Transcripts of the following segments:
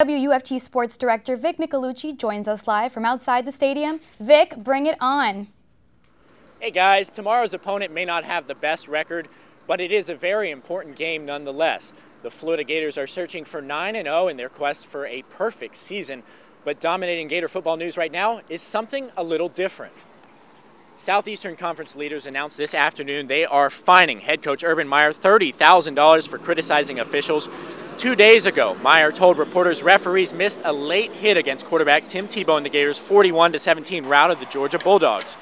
WUFT Sports Director Vic Micolucci joins us live from outside the stadium. Vic, bring it on. Hey guys, tomorrow's opponent may not have the best record, but it is a very important game nonetheless. The Florida Gators are searching for 9-0 in their quest for a perfect season, but dominating Gator football news right now is something a little different. Southeastern Conference leaders announced this afternoon they are fining head coach Urban Meyer $30,000 for criticizing officials. 2 days ago, Meyer told reporters referees missed a late hit against quarterback Tim Tebow and the Gators' 41-17 rout of the Georgia Bulldogs.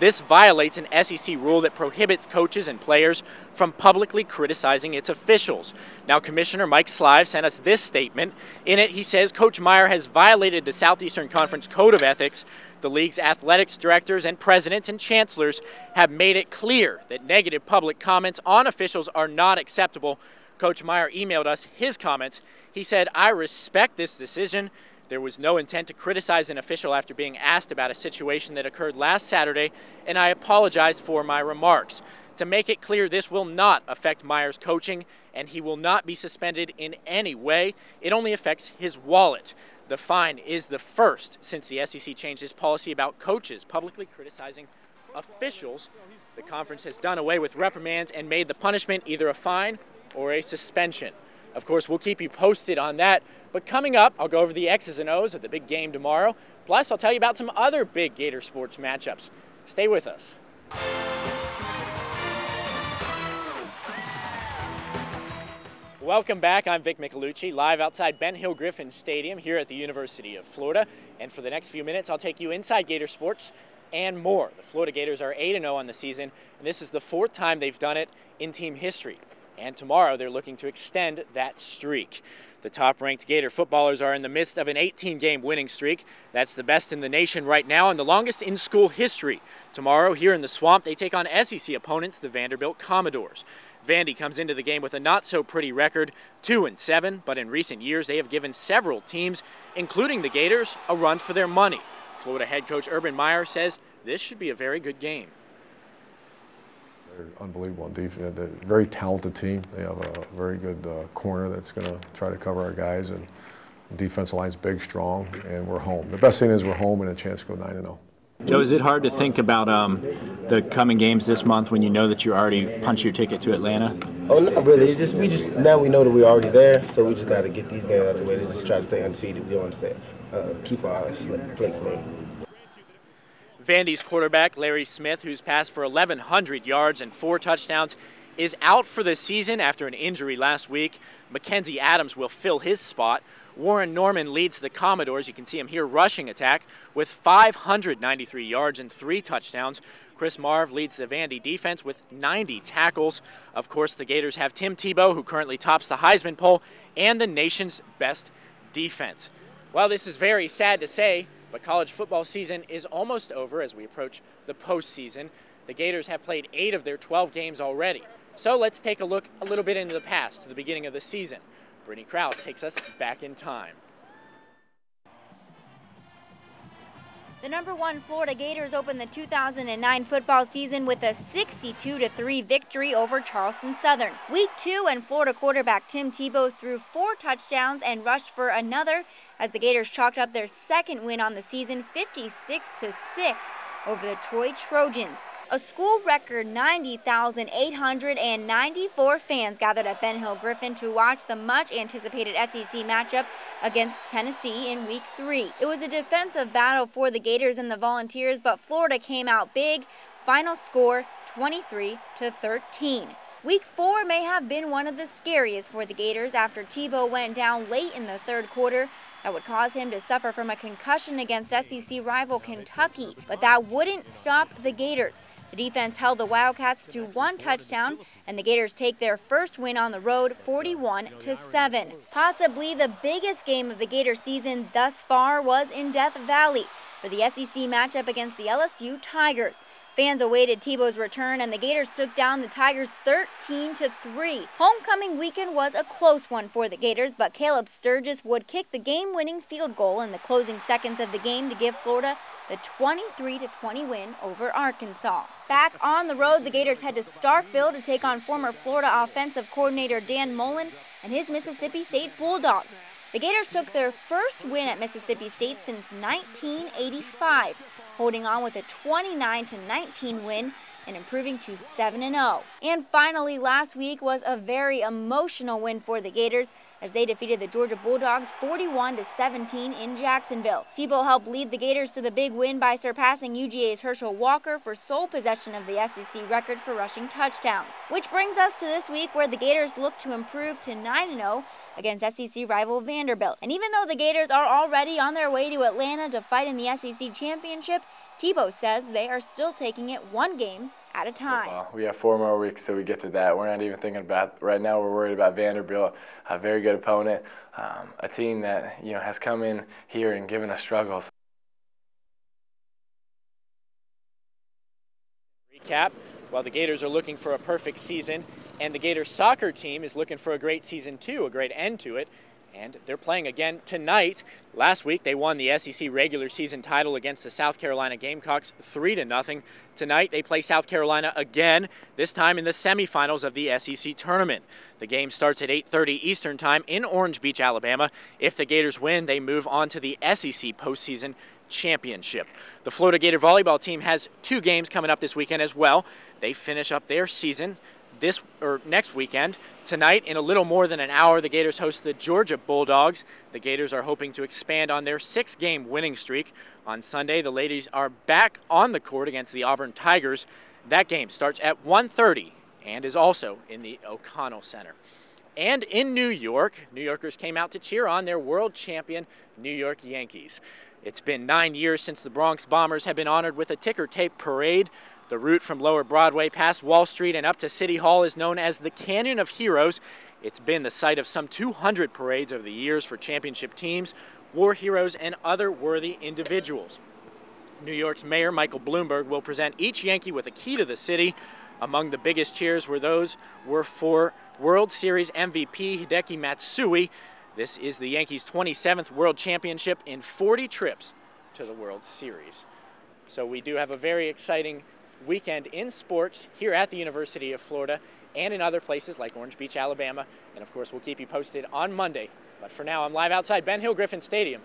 This violates an SEC rule that prohibits coaches and players from publicly criticizing its officials. Now, Commissioner Mike Slive sent us this statement. In it, he says Coach Meyer has violated the Southeastern Conference Code of Ethics. The league's athletics directors and presidents and chancellors have made it clear that negative public comments on officials are not acceptable. Coach Meyer emailed us his comments. He said, "I respect this decision. There was no intent to criticize an official after being asked about a situation that occurred last Saturday, and I apologize for my remarks. To make it clear, this will not affect Meyer's coaching, and he will not be suspended in any way. It only affects his wallet. The fine is the first since the SEC changed its policy about coaches publicly criticizing officials. The conference has done away with reprimands and made the punishment either a fine or a suspension." Of course, we'll keep you posted on that. But coming up, I'll go over the X's and O's of the big game tomorrow. Plus, I'll tell you about some other big Gator sports matchups. Stay with us. Welcome back. I'm Vic Micolucci, live outside Ben Hill Griffin Stadium here at the University of Florida. And for the next few minutes, I'll take you inside Gator sports and more. The Florida Gators are 8-0 on the season, and this is the 4th time they've done it in team history. And tomorrow, they're looking to extend that streak. The top-ranked Gator footballers are in the midst of an 18-game winning streak. That's the best in the nation right now and the longest in school history. Tomorrow, here in the Swamp, they take on SEC opponents, the Vanderbilt Commodores. Vandy comes into the game with a not-so-pretty record, 2-7, but in recent years, they have given several teams, including the Gators, a run for their money. Florida head coach Urban Meyer says this should be a very good game. They're unbelievable on defense. They're a very talented team. They have a very good corner that's going to try to cover our guys, and the defensive line's big, strong, and we're home. The best thing is we're home and a chance to go 9-0. Joe, is it hard to think about the coming games this month when you know that you already punched your ticket to Atlanta? Oh, not really. Now we know that we're already there, so we just got to get these games out of the way to just try to stay undefeated. We don't want to keep our plate clean. Vandy's quarterback, Larry Smith, who's passed for 1,100 yards and 4 touchdowns, is out for the season after an injury last week. Mackenzie Adams will fill his spot. Warren Norman leads the Commodores. You can see him here rushing attack with 593 yards and 3 touchdowns. Chris Marv leads the Vandy defense with 90 tackles. Of course, the Gators have Tim Tebow, who currently tops the Heisman poll, and the nation's best defense. Well, this is very sad to say, but college football season is almost over as we approach the postseason. The Gators have played 8 of their 12 games already. So let's take a look a little bit into the past, to the beginning of the season. Brittany Krause takes us back in time. The #1 Florida Gators opened the 2009 football season with a 62-3 victory over Charleston Southern. Week 2, and Florida quarterback Tim Tebow threw 4 touchdowns and rushed for another as the Gators chalked up their second win on the season, 56-6 over the Troy Trojans. A school record 90,894 fans gathered at Ben Hill Griffin to watch the much-anticipated SEC matchup against Tennessee in Week 3. It was a defensive battle for the Gators and the Volunteers, but Florida came out big. Final score, 23-13. Week 4 may have been one of the scariest for the Gators after Tebow went down late in the 3rd quarter. That would cause him to suffer from a concussion against SEC rival Kentucky, but that wouldn't stop the Gators. The defense held the Wildcats to 1 touchdown, and the Gators take their first win on the road, 41-7. Possibly the biggest game of the Gator season thus far was in Death Valley for the SEC matchup against the LSU Tigers. Fans awaited Tebow's return, and the Gators took down the Tigers 13-3. Homecoming weekend was a close one for the Gators, but Caleb Sturgis would kick the game-winning field goal in the closing seconds of the game to give Florida the 23-20 win over Arkansas. Back on the road, the Gators head to Starkville to take on former Florida offensive coordinator Dan Mullen and his Mississippi State Bulldogs. The Gators took their first win at Mississippi State since 1985, holding on with a 29-19 win and improving to 7-0. And finally, last week was a very emotional win for the Gators as they defeated the Georgia Bulldogs 41-17 in Jacksonville. Tebow helped lead the Gators to the big win by surpassing UGA's Herschel Walker for sole possession of the SEC record for rushing touchdowns. Which brings us to this week where the Gators look to improve to 9-0 against SEC rival Vanderbilt. And even though the Gators are already on their way to Atlanta to fight in the SEC championship, Tebow says they are still taking it one game at a time. We have 4 more weeks till we get to that. We're not even thinking about, right now we're worried about Vanderbilt, a very good opponent, a team that has come in here and given us struggles. Recap, while the Gators are looking for a perfect season, and the Gators soccer team is looking for a great season too, a great end to it. And they're playing again tonight. Last week, they won the SEC regular season title against the South Carolina Gamecocks 3-0. Tonight, they play South Carolina again, this time in the semifinals of the SEC tournament. The game starts at 8:30 Eastern Time in Orange Beach, Alabama. If the Gators win, they move on to the SEC postseason championship. The Florida Gator volleyball team has 2 games coming up this weekend as well. They finish up their season next weekend. Tonight, in a little more than an hour, the Gators host the Georgia Bulldogs. The Gators are hoping to expand on their 6-game winning streak. On Sunday, the ladies are back on the court against the Auburn Tigers. That game starts at 1:30 and is also in the O'Connell Center. And in New York, New Yorkers came out to cheer on their world champion New York Yankees. It's been 9 years since the Bronx Bombers have been honored with a ticker tape parade. The route from Lower Broadway past Wall Street and up to City Hall is known as the Canyon of Heroes. It's been the site of some 200 parades over the years for championship teams, war heroes, and other worthy individuals. New York's Mayor Michael Bloomberg will present each Yankee with a key to the city. Among the biggest cheers were for World Series MVP Hideki Matsui. This is the Yankees' 27th World Championship in 40 trips to the World Series. So we do have a very exciting weekend in sports here at the University of Florida and in other places like Orange Beach, Alabama. And of course, we'll keep you posted on Monday. But for now, I'm live outside Ben Hill Griffin Stadium